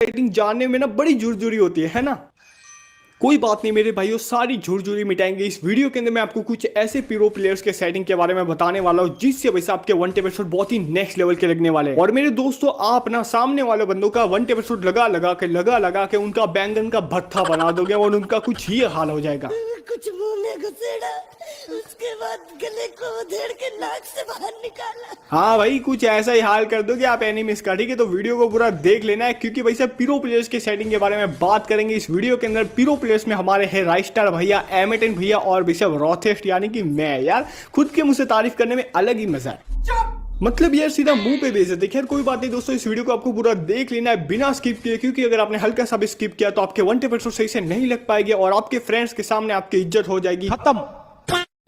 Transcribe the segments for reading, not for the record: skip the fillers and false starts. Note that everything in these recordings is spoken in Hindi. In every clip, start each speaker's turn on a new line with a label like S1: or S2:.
S1: सेटिंग जानने में ना बड़ी झुरझुरी होती है ना। कोई बात नहीं मेरे भाइयों, सारी झुरझुरी मिटाएंगे इस वीडियो के अंदर। मैं आपको कुछ ऐसे प्रो प्लेयर्स के सेटिंग के बारे में बताने वाला हूं जिससे वैसे आपके वन टेप एपिसोड बहुत ही नेक्स्ट लेवल के लगने वाले हैं। और मेरे दोस्तों, आप ना सामने वाले बंदों का वन टेप एपिसोड लगा के उनका बैंगन का भट्था बना दोगे और उनका कुछ ही हाल हो जाएगा।
S2: कुछ मुंह में घुसेड़ा, उसके बाद गले को उधेड़ के नाक से बाहर निकाला।
S1: हाँ भाई, कुछ ऐसा ही हाल कर दोगे आप एनिमीज का। ठीक है, तो वीडियो को पूरा देख लेना है क्योंकि भाई साहब प्रो प्लेयर्स के सेटिंग के बारे में बात करेंगे इस वीडियो के अंदर। प्रो प्लेयर्स में हमारे हैं राइस्टार भैया, एमेटन भैया और बिशप रॉथेस्ट यानी कि मैं। यार खुद के मुंह से तारीफ करने में अलग ही मजा है। मतलब यार सीधा मुंह पे बेइज्जती। खैर कोई बात नहीं दोस्तों, इस वीडियो को आपको पूरा देख लेना है बिना स्किप किए, क्योंकि अगर आपने हल्का सा भी स्किप किया तो आपके वन टेप एपिसोड सही से नहीं लग पाएंगे और आपके फ्रेंड्स के सामने आपकी इज्जत हो जाएगी खत्म।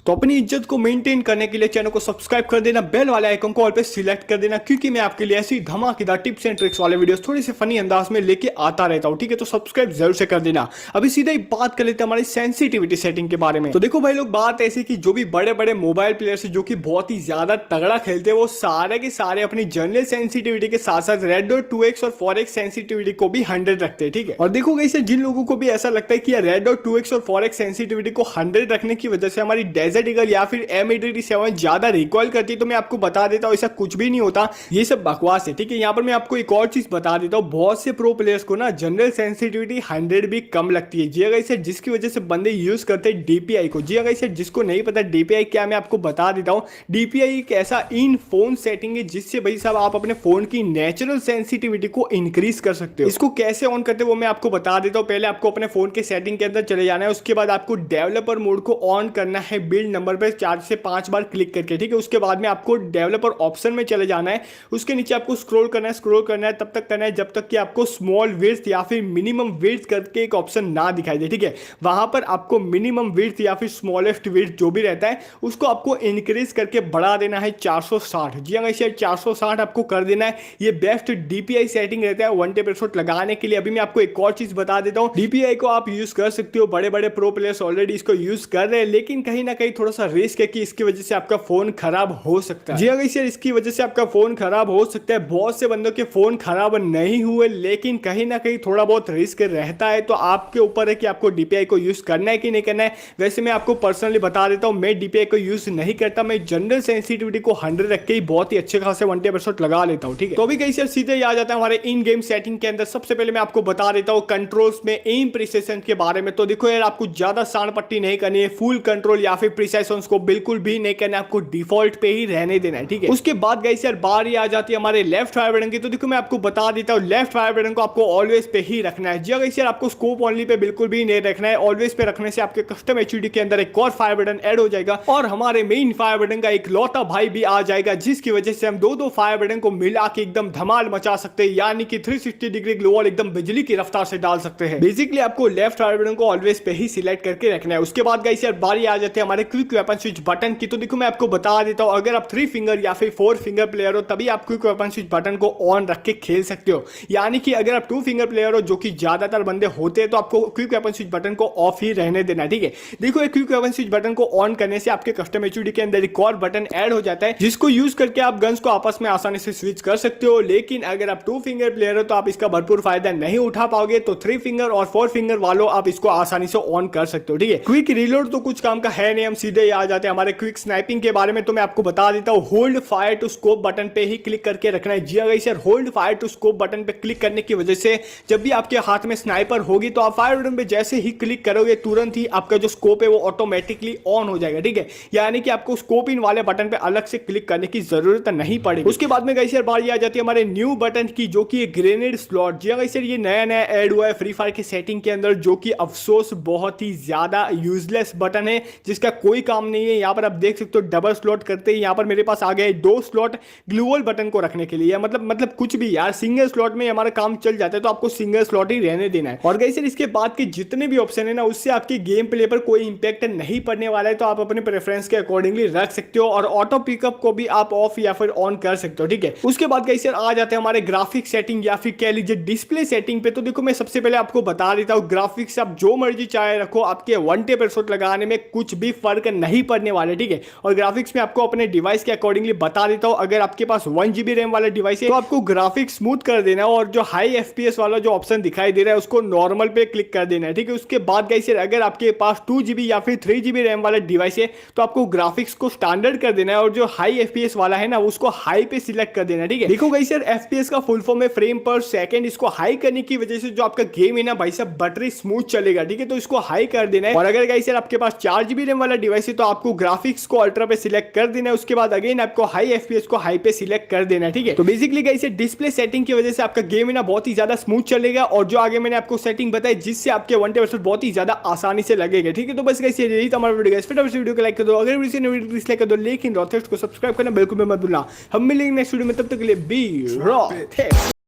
S1: तो अपनी इज्जत को मेंटेन करने के लिए चैनल को सब्सक्राइब कर देना, बेल वाले आइकन को ऑल पे सिलेक्ट कर देना, क्योंकि मैं आपके लिए ऐसी धमाकेदार टिप्स एंड ट्रिक्स वाले वीडियोस थोड़ी से फनी अंदाज में लेके आता रहता हूं। ठीक है, तो सब्सक्राइब जरूर से कर देना। अभी सीधा ही बात कर लेते हैं हमारी सेंसिटिविटी सेटिंग के बारे में। तो देखो भाई लोग, बात ऐसी कि जो भी बड़े बड़े मोबाइल प्लेयर्स जो कि बहुत ही ज्यादा तगड़ा खेलते हैं, वो सारे के सारे अपनी जनरल सेंसिटिविटी के साथ साथ रेड डॉट 2x और 4x सेंसिटिविटी को भी 100 रखते हैं। ठीक है, और देखो गाइस, जिन लोगों को भी ऐसा लगता है कि रेड डॉट 2x और 4x सेंसिटिविटी को 100 रखने की वजह से हमारी डेजर्ट ईगल या फिर M87 ज्यादा रिकॉइल करती है, तो मैं आपको बता देता हूं ऐसा कुछ भी नहीं होता, ये सब बकवास है। ठीक है, यहाँ पर मैं आपको एक और चीज बता देता हूँ, बहुत से प्रो प्लेयर्स को ना जनरल सेंसिटिविटी 100 भी कम लगती है। जी अगर इसे जिसकी वजह से बंदे यूज करते हैं डीपीआई को। जी अगर इसे जिसको नहीं पता डीपीआई क्या, मैं आपको बता देता हूँ। डीपीआई एक ऐसा इन फोन सेटिंग है जिससे भाई साहब आप अपने फोन की नेचुरल सेंसिटिविटी को इंक्रीज कर सकते हो। इसको कैसे ऑन करते हो वो मैं आपको बता देता हूँ। पहले आपको अपने फोन के सेटिंग के अंदर चले जाना है, उसके बाद आपको डेवलपर मोड को ऑन करना है बिल्ड नंबर पे 4 से 5 बार क्लिक करके। ठीक है, उसके बाद में आपको डेवलपर ऑप्शन में चले जाना है, उसके नीचे आपको स्क्रॉल करना है तब तक करना है जब तक कि आपको स्मॉल विड्थ या फिर मिनिमम विड्थ करके एक ऑप्शन ना दिखाई दे। ठीक है, वहां पर आपको मिनिमम विड्थ या फिर स्मॉलेस्ट विड्थ जो भी रहता है उसको आपको इंक्रीज करके बढ़ा देना है 460। जी हाँ, इसे 460 आपको कर देना है। ये बेस्ट डीपीआई सेटिंग रहता है वन टेप एपिसोड लगाने के लिए। अभी मैं आपको एक और चीज बता देता हूँ, डीपीआई को आप यूज कर सकते हो, बड़े बड़े प्रो प्लेयर्स ऑलरेडी इसको यूज कर रहे हैं, लेकिन कहीं ना कहीं थोड़ा सा रिस्क है कि इसकी वजह से आपका फोन खराब हो सकता है। जी अगर इसे इसकी वजह से आपका फोन खराब हो सकता है। बहुत से बंदों के फोन खराब नहीं हुए, लेकिन कहीं ना कहीं थोड़ा बहुत रिस्क रहता है। तो आपके ऊपर है कि आपको डीपीआई को यूज करना है कि नहीं करना है। वैसे मैं आपको पर्सनली बता देता हूं, मैं डीपीआई को यूज नहीं करता, मैं जनरल सेंसिटिविटी को 100 रख के ही बहुत ही अच्छे खासे वन टेप एपिसोड लगा लेता हूं। ठीक है, तो अभी कैसे सीधे ही आ जाता है हमारे इन गेम सेटिंग के अंदर। सबसे पहले मैं आपको बता देता हूं कंट्रोल्स में एम प्रिसिशन के बारे में। तो देखो यार, आपको ज्यादा सांड पट्टी नहीं करनी है, फुल कंट्रोल या फिर प्रिसिशन को बिल्कुल भी नहीं करना है, आपको डिफॉल्ट पे ही रहने देना है। ठीक है, उसके बाद गाइस यार बारी आ जाती है हमारे लेफ्ट फायर बटन की। तो देखो मैं आपको बता देता हूं, लेफ्ट फायर बटन को आपको ऑलवेज पे ही रखना है। जी गाइस यार, आपको स्कोप ओनली पे बिल्कुल भी नहीं रखना है। ऑलवेज पे रखने से आपके कस्टम एचयूडी के अंदर एक और फायर बटन ऐड हो जाएगा और हमारे मेन फायर बटन का एक लौता भाई भी आ जाएगा, जिसकी वजह से हम दो फायर बटन को मिला के एकदम धमाल मचा सकते हैं, यानी कि 360 डिग्री ग्लोवल एकदम बिजली की रफ्तार से डाल सकते हैं। बेसिकली आपको लेफ्ट फायर बटन को ऑलवेज पे ही सिलेक्ट करके रखना है। उसके बाद गाइस यार बारी आ जाती है हमारे क्विक वेपन स्विच बटन की। तो देखो मैं आपको बता देता हूं, अगर आप 3 फिंगर या फिर 4 फिंगर प्लेयर हो तभी आप क्विक वेपन स्विच बटन को ऑन रख के खेल सकते हो। यानी कि अगर आप 2 फिंगर प्लेयर हो, जो कि ज्यादातर बंदे होते हैं, तो आपको क्विक वेपन स्विच बटन को ऑफ ही रहने देना है। ठीक है, देखो क्विक वेपन स्विच बटन को ऑन करने से आपके कस्टम एचयूडी के अंदर एक और बटन ऐड हो जाता है, जिसको यूज करके आप गन्स को आपस में आसानी से स्विच कर सकते हो। लेकिन अगर आप 2 फिंगर प्लेयर हो तो आप इसका भरपूर फायदा नहीं उठा पाओगे। तो 3 फिंगर और 4 फिंगर वालों आप इसको आसानी से ऑन कर सकते हो। ठीक है, क्विक रिलोड तो कुछ काम का है नहीं, हम सीधे ही आ जाते हैं हमारे क्विक स्नाइपिंग के बारे में। तो मैं आपको बता देता हूं, hold fire to scope button पे ही क्लिक करके रखना है। जी गाइस यार, hold fire to scope button पे क्लिक करने की वजह से जब भी आपके हाथ में स्नाइपर होगी तो आप फायर बटन पे जैसे ही क्लिक करोगे तुरंत ही आपका जो स्कोप है वो ऑटोमेटिकली ऑन हो जाएगा। ठीक है, यानी कि आपको स्कोप इन वाले बटन पे अलग से क्लिक करने की जरूरत नहीं पड़ेगी। उसके बाद में गाइस यार बारी आ जाती है हमारे न्यू बटन की, जो कि ग्रेनेड स्लॉट। जी गाइस यार, ये नया नया ऐड हुआ है फ्री फायर की सेटिंग के अंदर, जो कि अफसोस बहुत ही ज्यादा यूजलेस बटन है, जिसका कोई काम नहीं है। यहाँ पर आप देख सकते हो डबल स्लॉट करते ही यहाँ पर मेरे पास आ गए 2 स्लॉट ग्लूवल बटन को रखने के लिए। मतलब कुछ भी यार, सिंगल स्लॉट में हमारा काम चल जाता है, तो आपको सिंगल स्लॉट ही रहने देना है। और गाइस यार, इसके बाद के जितने भी ऑप्शन है ना, उससे आपके गेम प्ले पर कोई इंपैक्ट नहीं पड़ने वाला है। तो आप अपने प्रेफरेंस के अकॉर्डिंगली रख सकते हो और ऑटो पिकअप को भी आप ऑफ या फिर ऑन कर सकते हो। ठीक है, उसके बाद गाइस यार आ जाते हैं हमारे ग्राफिक सेटिंग या फिर कह लीजिए डिस्प्ले सेटिंग पे। तो देखो मैं सबसे पहले आपको बता देता हूँ, ग्राफिक्स आप जो मर्जी चाहे रखो, आपके वन टेप एपिसोड लगाने में कुछ भी फर्क फर्क नहीं पड़ने वाला, ठीक है। और ग्राफिक्स में आपको अपने डिवाइस के अकॉर्डिंगली बता देता हूँ, अगर आपके पास 1 GB रैम वाला डिवाइस है तो आपको ग्राफिक्स स्मूथ कर देना है और जो हाई FPS वाला जो ऑप्शन दिखाई दे रहा है उसको नॉर्मल पे क्लिक कर देना है, ठीक है। उसके बाद गाइस अगर आपके पास 2 GB या फिर 3 GB रैम वाला डिवाइस है तो आपको ग्राफिक्स को स्टैंडर्ड कर देना है और जो हाई FPS वाला है ना उसको हाई पे सिलेक्ट कर देना है, ठीक है। देखो गाइस FPS का फुल फॉर्म है फ्रेम पर सेकंड। इसको हाई करने की वजह से जो आपका गेम है ना भाई साहब बटरी स्मूथ चलेगा, ठीक है। तो इसको हाई कर देना है। और अगर गाइस आपके पास 4 GB रैम वाला डिवाइस है तो आपको ग्राफिक्स को अल्ट्रा पे सिलेक्ट कर देना है। उसके बाद अगेन आपको हाई FPS को हाई पे सिलेक्ट कर देना है, ठीक है। तो बेसिकली गाइस डिस्प्ले सेटिंग की वजह से आपका गेम है ना बहुत ही ज्यादा स्मूथ चलेगा और जो आगे मैंने आपको सेटिंग बताई जिससे आपके 1 वर्सेस बहुत ही ज्यादा आसानी से लगेगा, ठीक है। तो बस गाइस यही था हमारा वीडियो गाइस। फिर वीडियो को लाइक कर दो, अगर वीडियो ने डिसलाइक कर दो, लेकिन रॉथेस्ट को सब्सक्राइब करना बिल्कुल मत भूलना। हम मिलेंगे नेक्स्ट वीडियो में, तब तक के लिए बी रॉथेस्ट।